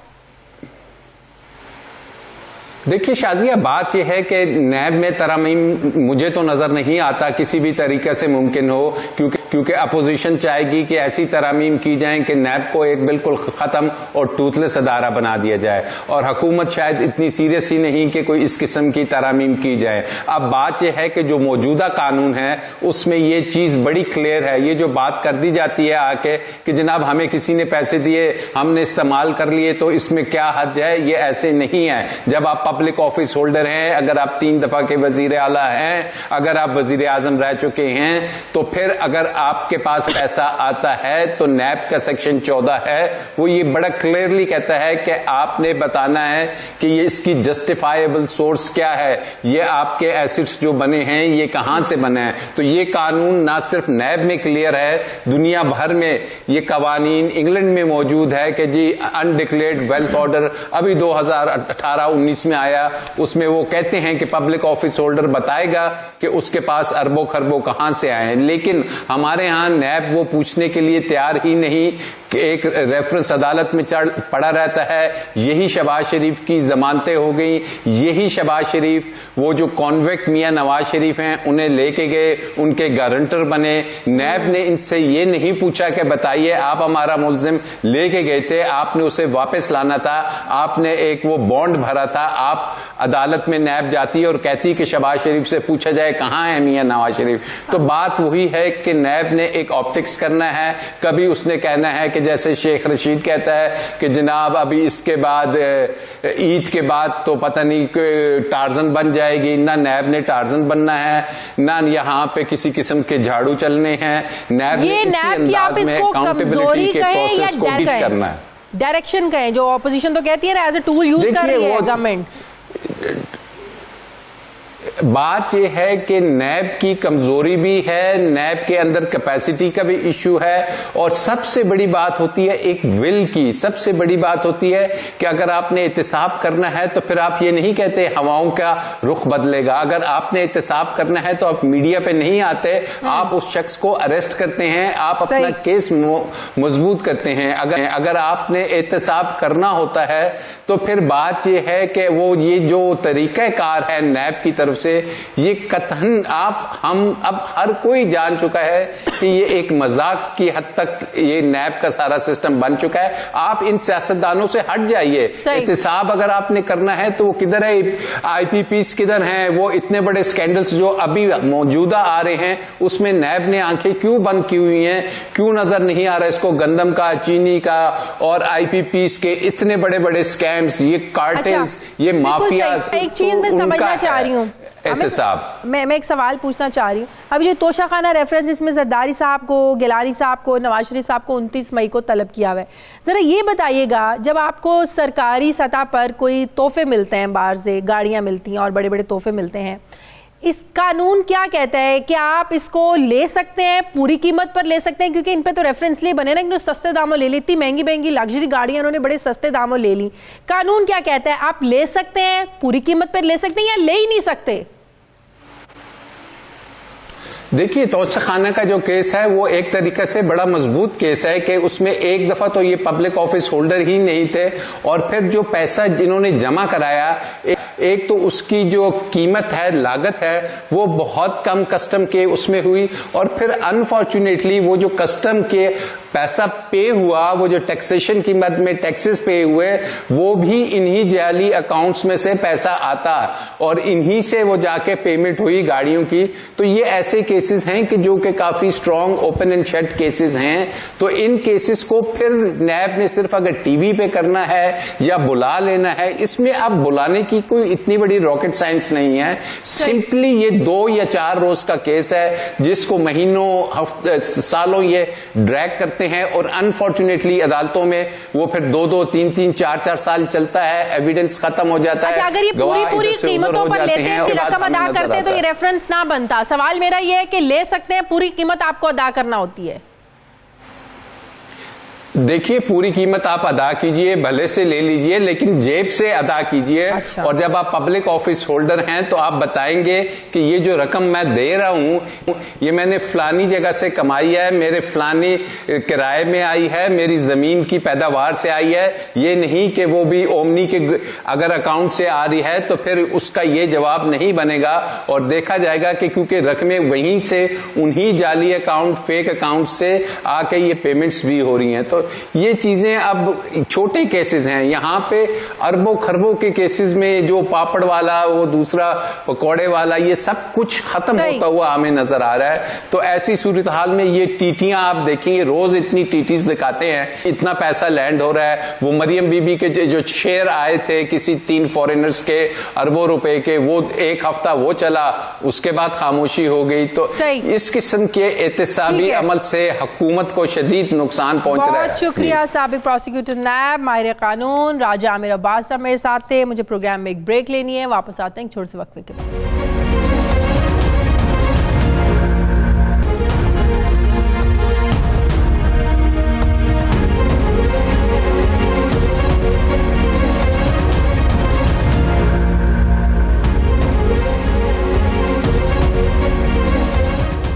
[SPEAKER 4] देखिए शाजिया, बात यह है कि नैब में तरमीम मुझे तो नजर नहीं आता किसी भी तरीके से मुमकिन हो, क्योंकि अपोजिशन चाहेगी कि ऐसी तरमीम की जाए कि नैब को एक बिल्कुल खत्म और टूथलेस अदारा बना दिया जाए, और हुकूमत शायद इतनी सीरियस ही नहीं कि कोई इस किस्म की तरमीम की जाए। अब बात यह है कि जो मौजूदा कानून है उसमें ये चीज बड़ी क्लियर है। ये जो बात कर दी जाती है आके कि जनाब हमें किसी ने पैसे दिए, हमने इस्तेमाल कर लिए, तो इसमें क्या हर्ज है, ये ऐसे नहीं है। जब आप पब्लिक ऑफिस होल्डर हैं, अगर आप 3 दफा के वजीर आला हैं, अगर आप वजीर आजम रह चुके हैं, तो फिर अगर आपके पास पैसा आता है तो नैब का सेक्शन 14 है, वो ये बड़ा क्लियरली कहता है कि आपने बताना है कि ये इसकी जस्टिफाइबल सोर्स क्या है, ये आपके एसेट्स जो बने हैं ये कहां से बने हैं। तो ये कानून ना सिर्फ नैब में क्लियर है, दुनिया भर में ये कवानीन, इंग्लैंड में मौजूद है कि जी अनडिक्लेयर्ड वेल्थ ऑर्डर अभी 2018-19 में आया, उसमें वो कहते हैं कि पब्लिक ऑफिस होल्डर बताएगा कि उसके पास अरबों खरबों कहां से आए हैं। लेकिन हमारे यहां नैब वो पूछने के लिए तैयार ही नहीं कि एक रेफरेंस अदालत में पड़ा रहता है। यही शहबाज शरीफ की जमानतें हो गई, यही शहबाज शरीफ वो जो कॉन्विक्ट मियां नवाज शरीफ हैं उन्हें लेके गए, उनके गारंटर बने। नैब ने इनसे ये नहीं पूछा कि बताइए आप हमारा मुल्जिम लेके गए थे, आपने उसे वापस लाना था, आपने एक वो बॉन्ड भरा था। आप अदालत में नैब जाती है और कहती कि शहबाज शरीफ से पूछा जाए कहां है मियां नवाज शरीफ। तो बात वही है कि नैब ने एक ऑप्टिक्स करना है। कभी उसने कहना है कि जैसे शेख रशीद कहता है कि जनाब अभी इसके बाद ईद के बाद तो पता नहीं टार्जन बन जाएगी, ना नैब ने टार्जन बनना है, ना यहाँ पे किसी किस्म के झाड़ू चलने हैं। नैब ने इसी अंदाज में अकाउंटेबिलिटी के प्रोसेस को बीट करना है।
[SPEAKER 1] डायरेक्शन कहें, जो ऑपोजिशन तो कहती है ना एज ए टूल यूज कर रही है गवर्नमेंट।
[SPEAKER 4] बात यह है कि नैब की कमजोरी भी है, नैब के अंदर कैपेसिटी का भी इश्यू है, और सबसे बड़ी बात होती है एक विल की। सबसे बड़ी बात होती है कि अगर आपने एहतसाब करना है तो फिर आप ये नहीं कहते हवाओं का रुख बदलेगा। अगर आपने एहतसाब करना है तो आप मीडिया पे नहीं आते, आप उस शख्स को अरेस्ट करते हैं, आप अपना केस मजबूत करते हैं। अगर आपने एहतसाब करना होता है तो फिर बात यह है कि वो ये जो तरीकाकार है नैब की तरफ से, ये कतन हम अब हर कोई जान चुका है कि ये एक मजाक की हद तक ये नैब का सारा सिस्टम बन चुका है। आप इन सियासतदानों से हट जाइए। एहतसाब अगर आपने करना है तो वो किधर है, IPPs किधर हैं, वो इतने बड़े स्कैंडल्स जो अभी मौजूदा आ रहे हैं उसमें नैब ने आंखें क्यों बंद की हुई हैं, क्यों नजर नहीं आ रहा इसको गंदम का, चीनी का और IPPs के इतने बड़े बड़े स्कैम्स, ये कार्टेल्स, ये माफियाज।
[SPEAKER 1] एक चीज मैं समझना चाह रही हूँ, मैं एक सवाल पूछना चाह रही हूँ। अभी जो तोशाखाना रेफरेंस इसमें जरदारी साहब को, गिलानी साहब को, नवाज शरीफ साहब को 29 मई को तलब किया हुआ है। ज़रा ये बताइएगा, जब आपको सरकारी सतह पर कोई तोहफे मिलते हैं, बाहर से गाड़ियाँ मिलती हैं और बड़े बड़े तोहफे मिलते हैं, इस कानून क्या कहता है कि आप इसको ले सकते हैं, पूरी कीमत पर ले सकते हैं? क्योंकि इन पे तो रेफरेंस लिए बने ना कि सस्ते दामों ले ली, इतनी महंगी महंगी लग्जरी गाड़ियां उन्होंने बड़े सस्ते दामों ले ली। कानून क्या कहता है, आप ले सकते हैं, पूरी कीमत पर ले सकते हैं या ले ही नहीं सकते?
[SPEAKER 4] देखिए, तोशाखाना का जो केस है वो एक तरीके से बड़ा मजबूत केस है कि उसमें एक दफा तो ये पब्लिक ऑफिस होल्डर ही नहीं थे, और फिर जो पैसा जिन्होंने जमा कराया, एक तो उसकी जो कीमत है, लागत है, वो बहुत कम कस्टम के उसमें हुई, और फिर अनफॉर्चुनेटली वो जो कस्टम के पैसा पे हुआ, वो जो टैक्सेशन की मद में टैक्सेस पे हुए, वो भी इन्हीं जाली अकाउंट्स में से पैसा आता और इन्हीं से वो जाके पेमेंट हुई गाड़ियों की। तो ये ऐसे केसेस हैं कि जो कि काफी strong open and shut cases हैं। तो इन केसेस को फिर नैब ने सिर्फ अगर टीवी पे करना है या बुला लेना है, इसमें अब बुलाने की कोई इतनी बड़ी रॉकेट साइंस नहीं है। सिंपली ये 2 या 4 रोज का केस है जिसको महीनों सालों ये ड्रैग करते हैं और अनफॉर्चुनेटली अदालतों में वो फिर 2-2, 3-3, 4-4 साल चलता है, एविडेंस खत्म हो जाता है।
[SPEAKER 1] अच्छा, अगर ये पूरी कीमतों पर लेते हैं, रकम अदा करते हैं, तो ये रेफरेंस ना बनता। सवाल मेरा ये है कि ले सकते हैं, पूरी कीमत आपको अदा करना होती है?
[SPEAKER 4] देखिए, पूरी कीमत आप अदा कीजिए, भले से ले लीजिए, लेकिन जेब से अदा कीजिए।
[SPEAKER 1] अच्छा।
[SPEAKER 4] और जब आप पब्लिक ऑफिस होल्डर हैं तो आप बताएंगे कि ये जो रकम मैं दे रहा हूं, ये मैंने फलानी जगह से कमाई है, मेरे फलानी किराए में आई है, मेरी जमीन की पैदावार से आई है। ये नहीं कि वो भी ओमनी के अगर अकाउंट से आ रही है तो फिर उसका ये जवाब नहीं बनेगा और देखा जाएगा कि क्योंकि रकमें वहीं से उन्हीं जाली अकाउंट, फेक अकाउंट से आके ये पेमेंट्स भी हो रही हैं। तो ये चीजें अब छोटे केसेस हैं, यहां पे अरबों खरबों के केसेस में जो पापड़ वाला, वो दूसरा पकौड़े वाला, ये सब कुछ खत्म होता हुआ हमें नजर आ रहा है। तो ऐसी सूरत हाल में ये टीटियां आप देखेंगे, रोज इतनी टीटीज दिखाते हैं, इतना पैसा लैंड हो रहा है। वो मरियम बीबी के जो शेयर आए थे किसी 3 फॉरेनर्स के अरबों रुपए के, वो 1 हफ्ता वो चला, उसके बाद खामोशी हो गई। तो इस किस्म के एहतसाबी अमल से हुकूमत को शदीद नुकसान पहुंच रहा है।
[SPEAKER 1] बहुत शुक्रिया साबिक प्रोसिक्यूटर नैब माहिर कानून राजा आमिर अब्बास साहब मेरे साथ थे। मुझे प्रोग्राम में एक ब्रेक लेनी है, वापस आते हैं एक छोटे से वक्फे के बाद।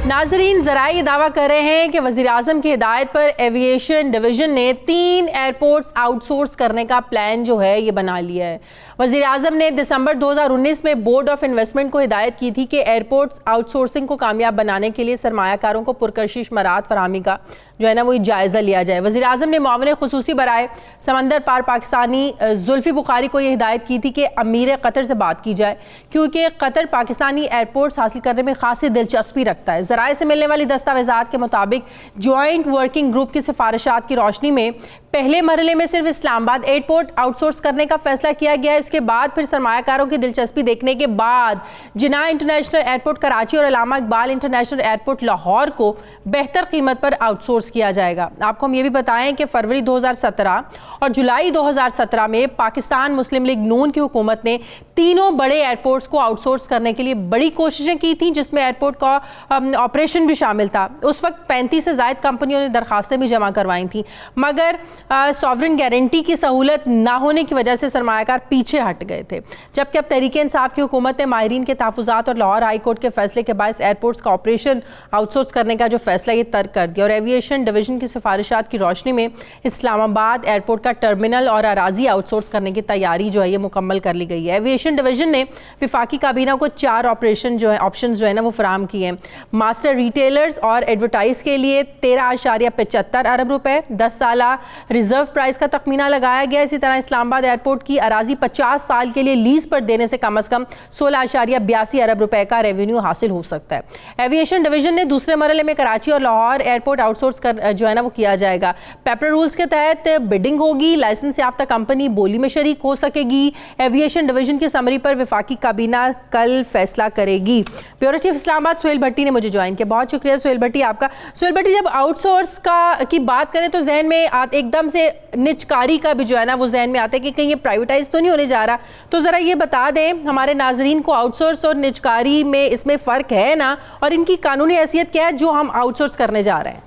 [SPEAKER 1] नाजरीन, ज़रा ये दावा कर रहे हैं कि वज़ीर-ए-आज़म की हिदायत पर एविएशन डिवीज़न ने 3 एयरपोर्ट्स आउटसोर्स करने का प्लान जो है ये बना लिया है। वज़ीर-ए-आज़म ने दिसंबर 2019 में बोर्ड ऑफ इन्वेस्टमेंट को हिदायत की थी कि एयरपोर्ट्स आउटसोर्सिंग को कामयाब बनाने के लिए सरमायाकारों को पुरकशिश मराहत फराहमी का जो है ना वो जायज़ा लिया जाए। वज़ीर-ए-आज़म ने मुआविन ख़ुसूसी बराए समंदर पार पाकिस्तानी जुल्फ़ी बुखारी को ये हिदायत की थी कि अमीर कतर से बात की जाए, क्योंकि कतर पाकिस्तानी एयरपोर्ट्स हासिल करने में खासी दिलचस्पी रखता है। ज़राए से मिलने वाली दस्तावेज़ात के मुताबिक जॉइंट वर्किंग ग्रुप की सिफारिशात की रोशनी में पहले मरहले में सिर्फ इस्लामाबाद एयरपोर्ट आउटसोर्स करने का फैसला किया गया है। इसके बाद फिर सरमायाकारों की दिलचस्पी देखने के बाद जिन्ना इंटरनेशनल एयरपोर्ट कराची और अल्लामा इकबाल इंटरनेशनल एयरपोर्ट लाहौर को बेहतर कीमत पर आउटसोर्स किया जाएगा। आपको हम ये भी बताएं कि फरवरी 2017 और जुलाई 2017 में पाकिस्तान मुस्लिम लीग नून की हुकूमत ने तीनों बड़े एयरपोर्ट्स को आउटसोर्स करने के लिए बड़ी कोशिशें की थी, जिसमें एयरपोर्ट का ऑपरेशन भी शामिल था। उस वक्त 35 से ज़ायद कंपनियों ने दरखास्तें भी जमा करवाई थी, मगर सॉवरेन गारंटी की सहूलत ना होने की वजह से सरमायाकार पीछे हट गए थे। जबकि अब तहरीक इंसाफ की हुकूमत ने माहिरीन के तहफ़्फ़ुज़ात और लाहौर हाई कोर्ट के फैसले के बायस एयरपोर्ट्स का ऑपरेशन आउटसोर्स करने का जो फैसला ये तर्क कर दिया और एविएशन डिवीज़न की सिफारिशात की रोशनी में इस्लामाबाद एयरपोर्ट का टर्मिनल और अराजी आउटसोर्स करने की तैयारी जो है ये मुकम्मल कर ली गई है। एविएशन डिवीज़न ने विफाकी काबीना को 4 ऑपरेशन जो है ऑप्शन जो है ना वो फराहम किए हैं। मास्टर रिटेलर्स और एडवर्टाइज के लिए 13.75 अरब रुपए 10 साला रिजर्व प्राइस का तखमीना लगाया गया। इसी तरह इस्लामाबाद एयरपोर्ट की अराजी 50 साल के लिए लीज पर देने से कम 16.82 अरब रुपए का रेवेन्यू हासिल हो सकता है। एविएशन डिवीजन ने दूसरे मरहले में कराची और लाहौर एयरपोर्ट आउटसोर्स कर जो है ना वो किया जाएगा। पेपर रूल्स के तहत बिडिंग होगी, लाइसेंस याफ्ता कंपनी बोली में शरीक हो सकेगी। एविएशन डिवीजन की समरी पर विफाकी काबीना कल फैसला करेगी। ब्यूरो चीफ इस्लामाबाद सुहेल भट्टी ने मुझे ज्वाइन किया। बहुत शुक्रिया सुहेल भट्टी आपका। सुहेल भट्टी, जब आउटसोर्स की बात करें तो जहन में एकदम से निजकारी का भी जो है ना वो जहन में आता है कि कहीं ये प्राइवेटाइज तो नहीं होने जा रहा। तो ज़रा ये बता दें हमारे नाजरीन को, आउटसोर्स और निजकारी में इसमें फ़र्क है ना, और इनकी कानूनी हैसियत क्या है जो हम आउटसोर्स करने जा रहे हैं?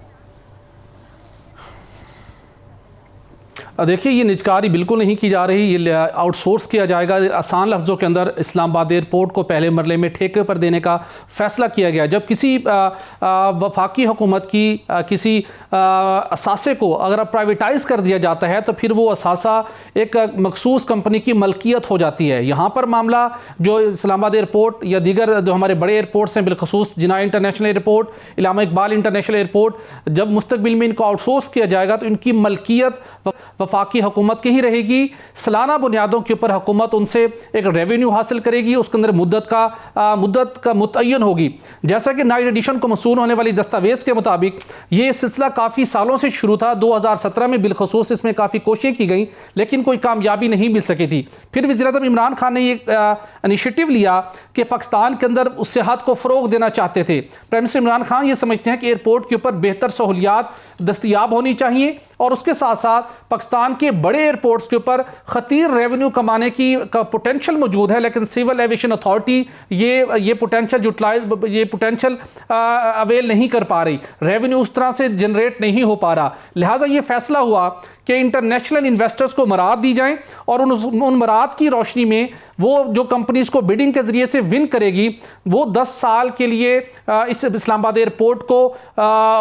[SPEAKER 5] देखिए, ये निजकारी बिल्कुल नहीं की जा रही, ये आउटसोर्स किया जाएगा। आसान लफ्ज़ों के अंदर इस्लामाबाद एयरपोर्ट को पहले मरले में ठेके पर देने का फ़ैसला किया गया। जब किसी वफाकी हुकूमत की किसी असासे को अगर प्राइवेटाइज़ कर दिया जाता है तो फिर वो असासा एक मखसूस कंपनी की मलकियत हो जाती है। यहाँ पर मामला जो इस्लामाबाद एयरपोर्ट या दीगर जो हमारे बड़े एयरपोर्ट्स हैं, बिलखसूस Jinnah international airport, Allama Iqbal international airport, जब मुस्तकबिल में इनको आउटसोर्स किया जाएगा तो इनकी मलकियत वफाकी हुकूमत की ही रहेगी। सालाना बुनियादों के ऊपर हुकूमत उनसे एक रेवेन्यू हासिल करेगी, उसके अंदर मुद्दत का मुतय्यन होगी। जैसा कि नाइट एडिशन को मसूल होने वाली दस्तावेज़ के मुताबिक ये सिलसिला काफ़ी सालों से शुरू था। 2017 में बिलखसूस इसमें काफ़ी कोशिशें की गई लेकिन कोई कामयाबी नहीं मिल सकी थी। फिर वज़ीर-ए-आज़म इमरान खान ने ये इनिशिएटिव लिया कि पाकिस्तान के अंदर उस सेहत को फ़रोग देना चाहते थे। प्राइम मिनिस्टर इमरान खान ये समझते हैं कि एयरपोर्ट के ऊपर बेहतर सहूलियात दस्तयाब होनी चाहिए और उसके साथ साथ पाकिस्तान के बड़े एयरपोर्ट्स के ऊपर खतीर रेवेन्यू कमाने की पोटेंशियल मौजूद है, लेकिन सिविल एविएशन अथॉरिटी ये पोटेंशियल अवेल नहीं कर पा रही, रेवेन्यू उस तरह से जनरेट नहीं हो पा रहा। लिहाजा ये फैसला हुआ कि इंटरनेशनल इन्वेस्टर्स को मराद दी जाएं और उन मराद की रोशनी में वो जो कंपनीज को बिडिंग के जरिए से विन करेगी वो 10 साल के लिए इस इस्लामाबाद एयरपोर्ट को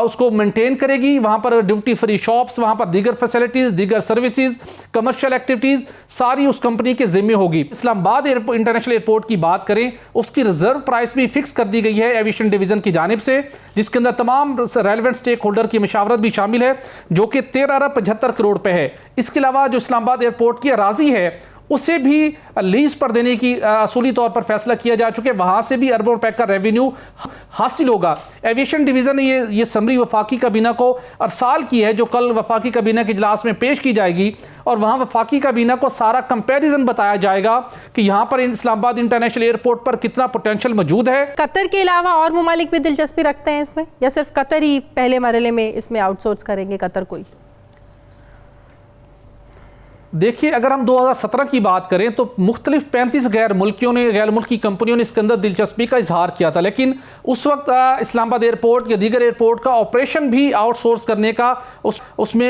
[SPEAKER 5] उसको मेंटेन करेगी। वहाँ पर ड्यूटी फ्री शॉप्स, वहाँ पर दीगर फैसिलिटीज़, दीगर सर्विसेज, कमर्शियल एक्टिविटीज़ सारी उस कंपनी के जिम्मे होगी। इस्लामाबाद इंटरनेशनल एयरपोर्ट की बात करें, उसकी रिजर्व प्राइस भी फिक्स कर दी गई है एविएशन डिवीज़न की जानिब से, जिसके अंदर तमाम रेलेवेंट स्टेक होल्डर की मशावरत भी शामिल है, जो कि 13.75 करोड़ पे है। इसके अलावा जो इस्लामाबाद एयरपोर्ट की अराजी है उसे भी लीज पर देने की असूली तौर पर फैसला किया जा चुका है, वहां से भी अरबों रुपए का रेवेन्यू हासिल होगा। एविएशन डिवीजन ने ये समरी वफाकी काबीना को अरसाल की है, जो कल वफाकी काबीना के इजलास में पेश की जाएगी और वहां वफाकी काबीना को सारा कंपैरिजन बताया जाएगा कि यहां पर इस्लामाबाद इंटरनेशनल एयरपोर्ट पर कितना पोटेंशियल मौजूद है।
[SPEAKER 1] कतर के अलावा और ममालिक भी दिलचस्पी रखते हैं इसमें, या सिर्फ कतर ही पहले मरहले में इसमें आउटसोर्स करेंगे कतर कोई?
[SPEAKER 5] देखिए, अगर हम 2017 की बात करें तो मुख्तलिफ 35 गैर मुल्की कंपनियों ने इसके अंदर दिलचस्पी का इजहार किया था, लेकिन उस वक्त इस्लामाबाद एयरपोर्ट या दीगर एयरपोर्ट का ऑपरेशन भी आउटसोर्स करने का उसमें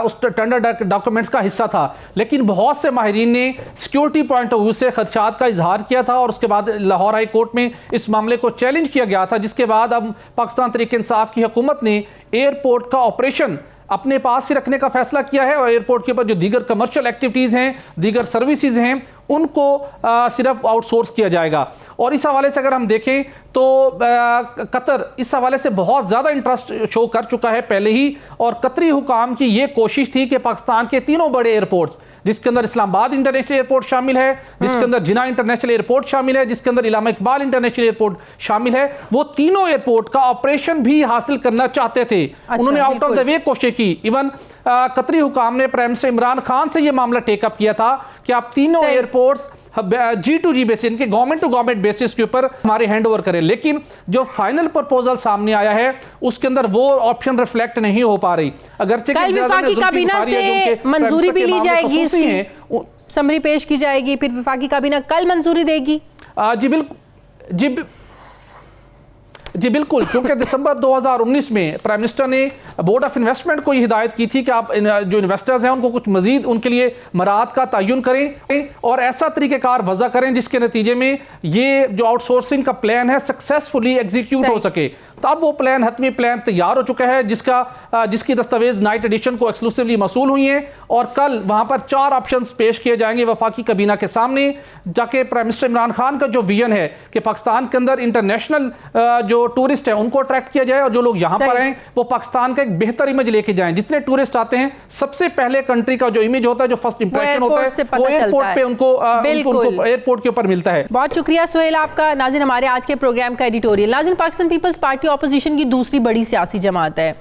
[SPEAKER 5] उस टेंडर डॉक्यूमेंट्स का हिस्सा था। लेकिन बहुत से माहिरीन ने सिक्योरिटी पॉइंट ऑफ व्यू से खदशात का इजहार किया था और उसके बाद लाहौर हाई कोर्ट में इस मामले को चैलेंज किया गया था, जिसके बाद अब पाकिस्तान तहरीक इंसाफ की हुकूमत ने एयरपोर्ट का ऑपरेशन अपने पास ही रखने का फैसला किया है और एयरपोर्ट के ऊपर जो दीगर कमर्शियल एक्टिविटीज़ हैं, दीगर सर्विसेज हैं, उनको सिर्फ आउटसोर्स किया जाएगा। और इस हवाले से अगर हम देखें तो कतर इस हवाले से बहुत ज़्यादा इंटरेस्ट शो कर चुका है पहले ही, और कतरी हुकाम की ये कोशिश थी कि पाकिस्तान के तीनों बड़े एयरपोर्ट्स, जिसके अंदर इस्लामाबाद इंटरनेशनल एयरपोर्ट शामिल है, जिसके अंदर जिना इंटरनेशनल एयरपोर्ट शामिल है, जिसके अंदर इलामा इकबाल इंटरनेशनल एयरपोर्ट शामिल है, वो तीनों एयरपोर्ट का ऑपरेशन भी हासिल करना चाहते थे। उन्होंने आउट ऑफ द वे कोशिश की। इवन कतरी हुकाम ने प्राइम मिनिस्टर इमरान खान से ये मामला टेकअप किया था कि आप तीनों एयरपोर्ट्स G2G बेसिस, इनके गवर्नमेंट टू गवर्नमेंट बेसिस के ऊपर हमारे हैंड ओवर करें। लेकिन जो फाइनल प्रपोजल सामने आया है उसके अंदर वो ऑप्शन रिफ्लेक्ट नहीं हो पा रही। अगरचे
[SPEAKER 1] कल वफाकी काबीना से मंजूरी भी ली जाएगी, इसकी समरी पेश की जाएगी, फिर वफाकी काबीना कल मंजूरी देगी। जी बिल्कुल, क्योंकि दिसंबर 2019 में प्राइम मिनिस्टर ने बोर्ड ऑफ इन्वेस्टमेंट को ये हिदायत की थी कि आप जो इन्वेस्टर्स हैं उनको कुछ मजीद उनके लिए मराद का तयन करें और ऐसा तरीक़ेकार वज़ा करें जिसके नतीजे में ये जो आउटसोर्सिंग का प्लान है सक्सेसफुली एग्जीक्यूट हो सके। तो अब वो प्लान, हतमी प्लान तैयार हो चुका है, जिसकी दस्तावेज नाइट एडिशन को एक्सक्लूसिवली मसूल हुई हैं और कल वहां पर 4 ऑप्शंस पेश किए जाएंगे वफाकी काबीना के सामने, जाके प्राइम मिनिस्टर इमरान खान का जो विजन है कि पाकिस्तान के अंदर इंटरनेशनल जो टूरिस्ट है उनको अट्रैक्ट किया जाए और जो लोग यहाँ पर आए वो पाकिस्तान का एक बेहतर इमेज लेके जाएं। जितने टूरिस्ट आते हैं सबसे पहले कंट्री का जो इमेज होता है, जो फर्स्ट इंप्रेशन होता है, वो एयरपोर्ट पे उनको एयरपोर्ट के ऊपर मिलता है। बहुत शुक्रिया सुहेल आपका। नाज़रीन, हमारे आज के प्रोग्राम का एडिटोरियल। नाज़रीन, पाकिस्तान पीपल्स पार्टी ऑपोजिशन की दूसरी बड़ी सियासी जमात है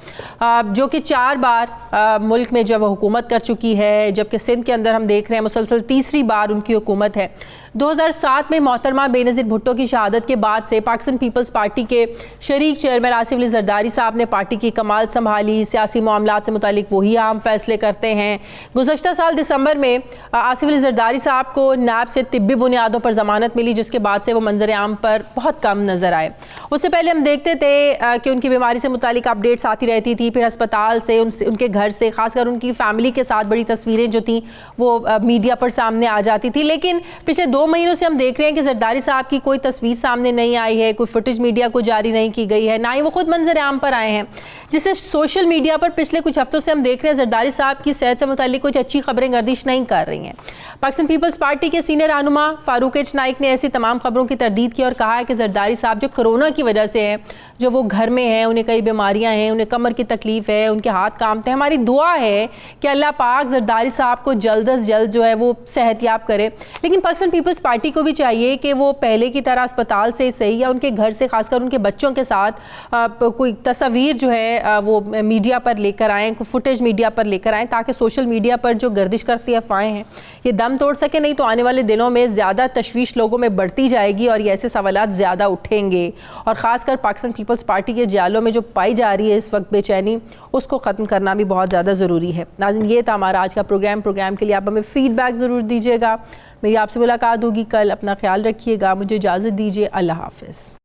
[SPEAKER 1] जो कि 4 बार मुल्क में जब हुकूमत कर चुकी है, जबकि सिंध के अंदर हम देख रहे हैं मुसलसल तीसरी बार उनकी हुकूमत है। 2007 में मोहतरमा बेनज़ीर भुट्टो की शहादत के बाद से पाकिस्तान पीपल्स पार्टी के शरीक चेयरमैन आसिफ अली जरदारी साहब ने पार्टी की कमाल संभाली, सियासी मामलात से मुतालिक वही अहम फैसले करते हैं। गुज़श्ता साल दिसंबर में आसिफ अली जरदारी साहब को नैब से तिब्बी बुनियादों पर ज़मानत मिली, जिसके बाद से वो मंजर आम पर बहुत कम नज़र आए। उससे पहले हम देखते थे कि उनकी बीमारी से मुतालिक अपडेट्स आती रहती थी, फिर अस्पताल से, उनके घर से, खासकर उनकी फैमिली के साथ बड़ी तस्वीरें जो थी वो मीडिया पर सामने आ जाती थी। लेकिन पिछले 2 महीनों से हम देख रहे हैं कि जरदारी साहब की कोई तस्वीर सामने नहीं आई है, कोई फुटेज मीडिया को जारी नहीं की गई है, ना ही वो खुद मंजर आम पर आए हैं। जिससे सोशल मीडिया पर पिछले कुछ हफ्तों से हम देख रहे हैं जरदारी साहब की सेहत से मुतालिक कुछ अच्छी खबरें गर्दिश नहीं कर रही हैं। पाकिस्तान पीपल्स पार्टी के सीनियर रहनुमा फारूक एच नाइक ने ऐसी तमाम खबरों की तरदीद की और कहा है कि जरदारी साहब जो कोरोना की वजह से है, जो वो घर में हैं, उन्हें कई बीमारियां हैं, उन्हें कमर की तकलीफ है, उनके हाथ कामते हैं। हमारी दुआ है कि अल्लाह पाक जरदारी साहब को जल्द अज जल्द जो है वो सेहतियाब करे। लेकिन पाकिस्तान पीपल्स पार्टी को भी चाहिए कि वो पहले की तरह अस्पताल से सही या उनके घर से, खासकर उनके बच्चों के साथ कोई तस्वीर जो है वो मीडिया पर लेकर आएँ, कोई फुटेज मीडिया पर लेकर आएँ, ताकि सोशल मीडिया पर जो गर्दिश करती अफवाहें हैं ये दम तोड़ सके। नहीं तो आने वाले दिनों में ज़्यादा तशवीश लोगों में बढ़ती जाएगी और ये ऐसे सवालात ज़्यादा उठेंगे। और ख़ासकर पाकिस्तान पीपल्स पार्टी के जालों में जो पाई जा रही है इस वक्त बेचैनी, उसको ख़त्म करना भी बहुत ज़्यादा ज़रूरी है। नाज़रीन, ये था हमारा आज का प्रोग्राम के लिए आप हमें फ़ीडबैक ज़रूर दीजिएगा। मेरी आपसे मुलाकात होगी कल। अपना ख्याल रखिएगा। मुझे इजाज़त दीजिए। अल्लाह हाफ़िज़।